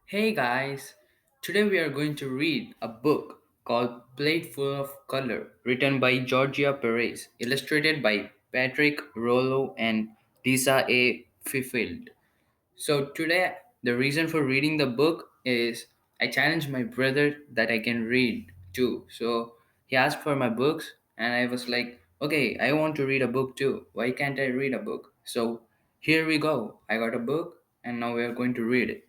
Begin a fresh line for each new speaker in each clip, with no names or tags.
Hey guys, today we are going to read a book called Plate Full of Color, written by Georgia Perez, illustrated by Patrick Rollo and Lisa A. Fifield. So today, the reason for reading the book is I challenged my brother that I can read too. So he asked for my books, and I was like, okay, I want to read a book too. Why can't I read a book? So here we go. I got a book, and now we are going to read it.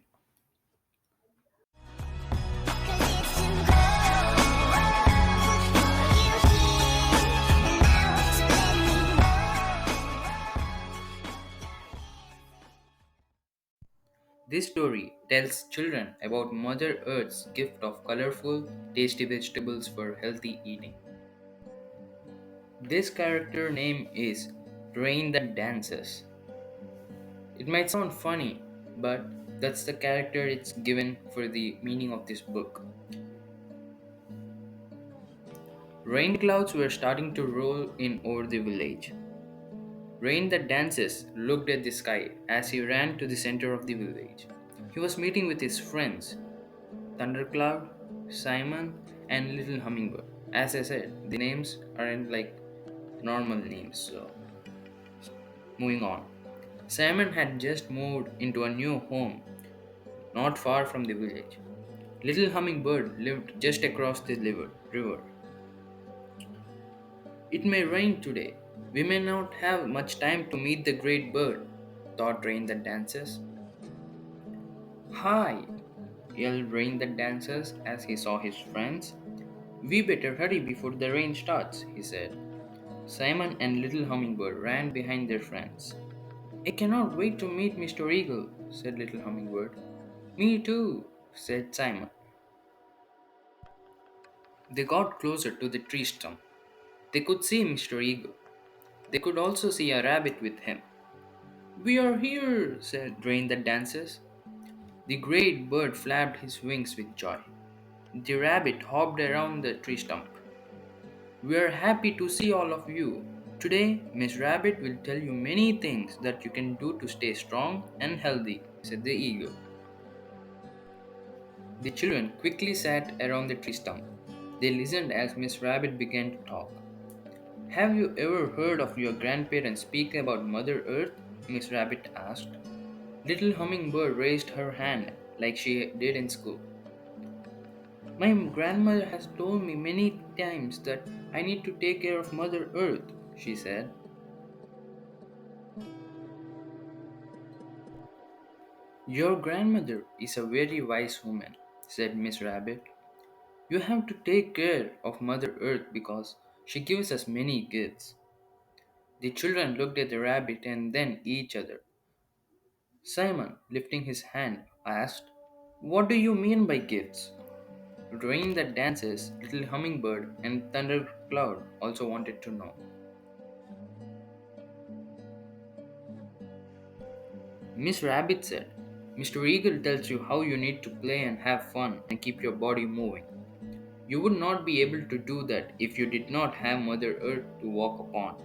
This story tells children about Mother Earth's gift of colorful, tasty vegetables for healthy eating. This character name is Rain That Dances. It might sound funny, but that's the character it's given for the meaning of this book. Rain clouds were starting to roll in over the village. Rain That Dances looked at the sky as he ran to the center of the village. He was meeting with his friends, Thundercloud, Simon, and Little Hummingbird. As I said, the names aren't like normal names, so moving on. Simon had just moved into a new home not far from the village. Little Hummingbird lived just across the river. It may rain today. We may not have much time to meet the great bird, thought Rain that Dances. Hi, yelled Rain that Dances as he saw his friends. We better hurry before the rain starts, he said. Simon and Little Hummingbird ran behind their friends. I cannot wait to meet Mr. Eagle, said Little Hummingbird. Me too, said Simon. They got closer to the tree stump. They could see Mr. Eagle. They could also see a rabbit with him. We are here, said Rain that Dances. The great bird flapped his wings with joy. The rabbit hopped around the tree stump. We are happy to see all of you. Today, Miss Rabbit will tell you many things that you can do to stay strong and healthy, said the eagle. The children quickly sat around the tree stump. They listened as Miss Rabbit began to talk. Have you ever heard of your grandparents speak about Mother Earth? Miss Rabbit asked. Little Hummingbird raised her hand like she did in school. My grandmother has told me many times that I need to take care of Mother Earth, she said. Your grandmother is a very wise woman, said Miss Rabbit. You have to take care of Mother Earth because she gives us many gifts. The children looked at the rabbit and then each other. Simon, lifting his hand, asked, what do you mean by gifts? Rain that dances, Little Hummingbird, and Thundercloud also wanted to know. Miss Rabbit said, Mr. Eagle tells you how you need to play and have fun and keep your body moving. You would not be able to do that if you did not have Mother Earth to walk upon.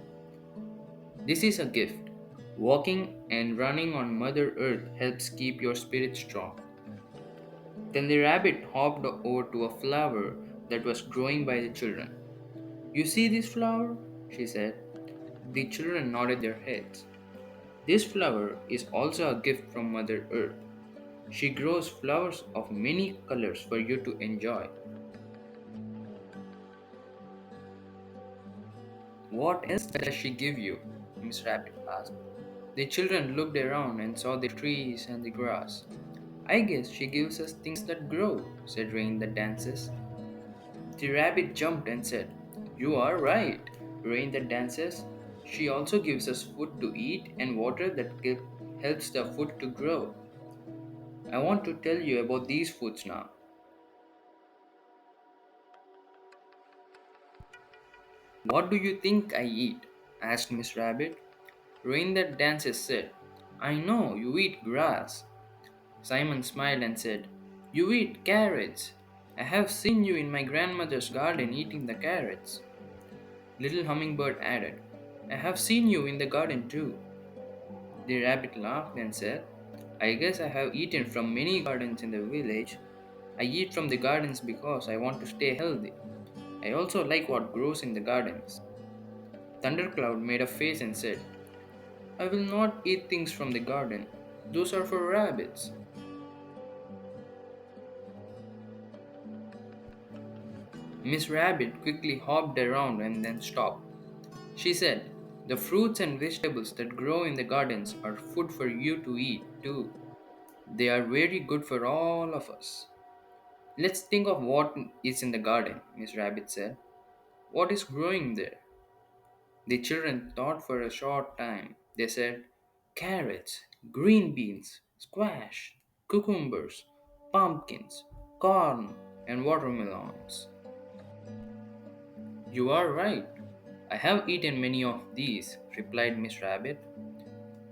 This is a gift. Walking and running on Mother Earth helps keep your spirit strong. Then the rabbit hopped over to a flower that was growing by the children. You see this flower? She said. The children nodded their heads. This flower is also a gift from Mother Earth. She grows flowers of many colors for you to enjoy. What else does she give you? Miss Rabbit asked. The children looked around and saw the trees and the grass. I guess she gives us things that grow, said Rain that Dances. The rabbit jumped and said, you are right, Rain that Dances. She also gives us food to eat and water that helps the food to grow. I want to tell you about these foods now. What do you think I eat? Asked Miss Rabbit. Rain that Dances said, I know you eat grass. Simon smiled and said, you eat carrots. I have seen you in my grandmother's garden eating the carrots. Little Hummingbird added, I have seen you in the garden too. The rabbit laughed and said, I guess I have eaten from many gardens in the village. I eat from the gardens because I want to stay healthy. I also like what grows in the gardens. Thundercloud made a face and said, I will not eat things from the garden. Those are for rabbits. Miss Rabbit quickly hopped around and then stopped. She said, the fruits and vegetables that grow in the gardens are food for you to eat too. They are very good for all of us. Let's think of what is in the garden, Miss Rabbit said. What is growing there? The children thought for a short time. They said, carrots, green beans, squash, cucumbers, pumpkins, corn, and watermelons. You are right. I have eaten many of these, replied Miss Rabbit.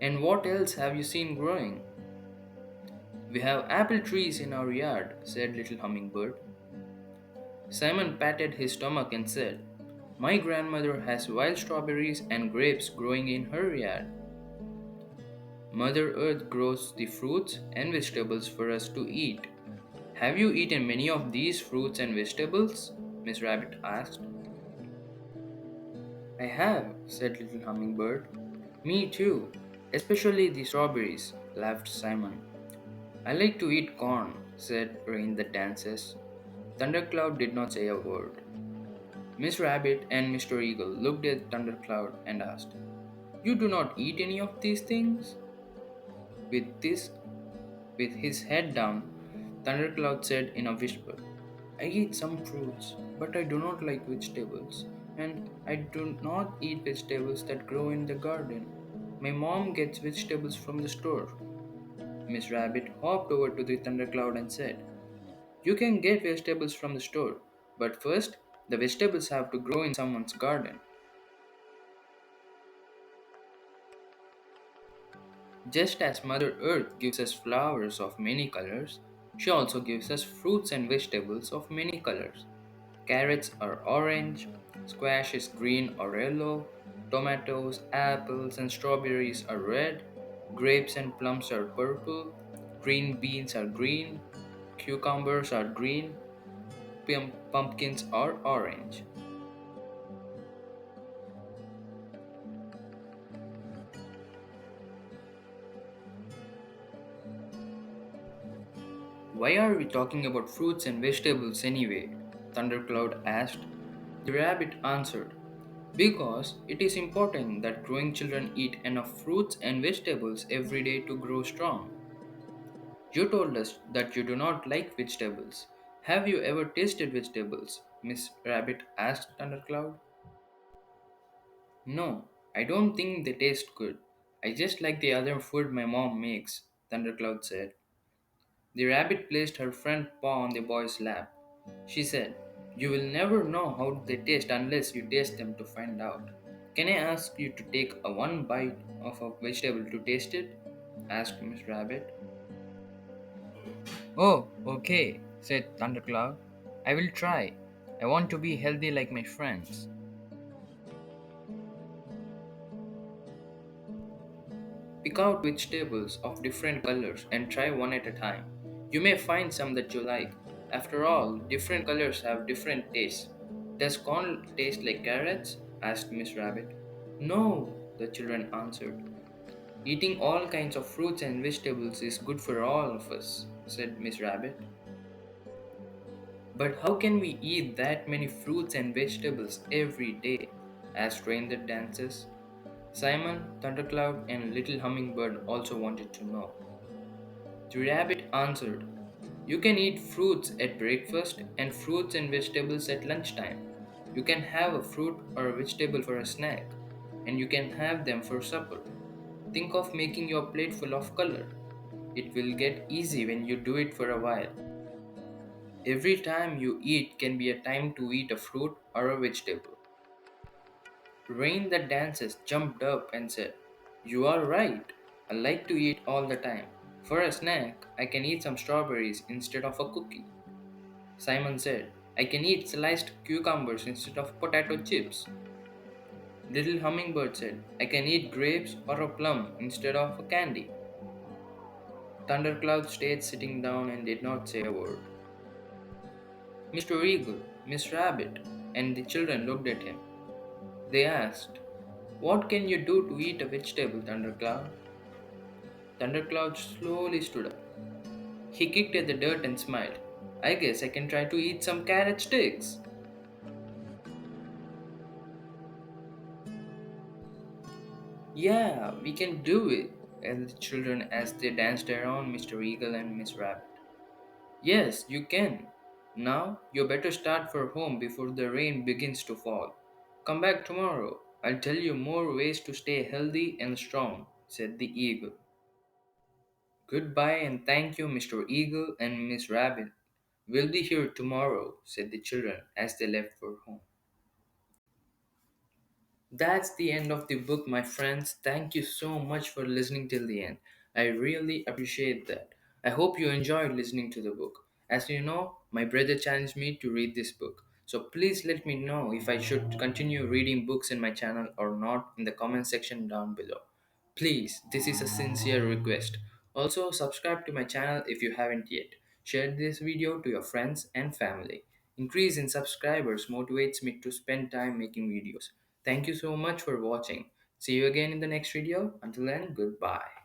And what else have you seen growing? We have apple trees in our yard, said Little Hummingbird. Simon patted his stomach and said, my grandmother has wild strawberries and grapes growing in her yard. Mother Earth grows the fruits and vegetables for us to eat. Have you eaten many of these fruits and vegetables? Miss Rabbit asked. I have, said Little Hummingbird. Me too, especially the strawberries, laughed Simon. I like to eat corn, said Rain that dances. Thundercloud did not say a word. Miss Rabbit and Mr. Eagle looked at Thundercloud and asked, you do not eat any of these things? With this, with his head down, Thundercloud said in a whisper, I eat some fruits, but I do not like vegetables, and I do not eat vegetables that grow in the garden. My mom gets vegetables from the store. Miss Rabbit hopped over to the Thundercloud and said, you can get vegetables from the store, but first, the vegetables have to grow in someone's garden. Just as Mother Earth gives us flowers of many colors, she also gives us fruits and vegetables of many colors. Carrots are orange, squash is green or yellow, tomatoes, apples, and strawberries are red, grapes and plums are purple, green beans are green, cucumbers are green, pumpkins are orange. Why are we talking about fruits and vegetables anyway? Thundercloud asked. The rabbit answered, because it is important that growing children eat enough fruits and vegetables every day to grow strong. You told us that you do not like vegetables. Have you ever tasted vegetables? Miss Rabbit asked Thundercloud. No, I don't think they taste good. I just like the other food my mom makes, Thundercloud said. The rabbit placed her front paw on the boy's lap. She said, you will never know how they taste unless you taste them to find out. Can I ask you to take a one bite of a vegetable to taste it? Asked Miss Rabbit. Oh, okay, said Thundercloud. I will try. I want to be healthy like my friends. Pick out vegetables of different colors and try one at a time. You may find some that you like. After all, different colors have different tastes. Does corn taste like carrots? Asked Miss Rabbit. No, the children answered. Eating all kinds of fruits and vegetables is good for all of us, said Miss Rabbit. But how can we eat that many fruits and vegetables every day? Asked Rain that dances. Simon, Thundercloud, and Little Hummingbird also wanted to know. The rabbit answered, you can eat fruits at breakfast and fruits and vegetables at lunchtime. You can have a fruit or a vegetable for a snack, and you can have them for supper. Think of making your plate full of color. It will get easy when you do it for a while. Every time you eat can be a time to eat a fruit or a vegetable. Rain that dances jumped up and said, you are right. I like to eat all the time. For a snack, I can eat some strawberries instead of a cookie. Simon said, I can eat sliced cucumbers instead of potato chips. Little Hummingbird said, I can eat grapes or a plum instead of a candy. Thundercloud stayed sitting down and did not say a word. Mr. Eagle, Miss Rabbit, and the children looked at him. They asked, "What can you do to eat a vegetable, Thundercloud?" Thundercloud slowly stood up. He kicked at the dirt and smiled. "I guess I can try to eat some carrot sticks." "Yeah, we can do it," said the children as they danced around Mr. Eagle and Miss Rabbit. "Yes, you can. Now, you better start for home before the rain begins to fall. Come back tomorrow. I'll tell you more ways to stay healthy and strong," said the eagle. "Goodbye and thank you, Mr. Eagle and Miss Rabbit. We'll be here tomorrow," said the children as they left for home. That's the end of the book, my friends. Thank you so much for listening till the end. I really appreciate that. I hope you enjoyed listening to the book. As you know, my brother challenged me to read this book. So please let me know if I should continue reading books in my channel or not in the comment section down below. Please, this is a sincere request. Also, subscribe to my channel if you haven't yet. Share this video to your friends and family. Increase in subscribers motivates me to spend time making videos. Thank you so much for watching. See you again in the next video. Until then, goodbye.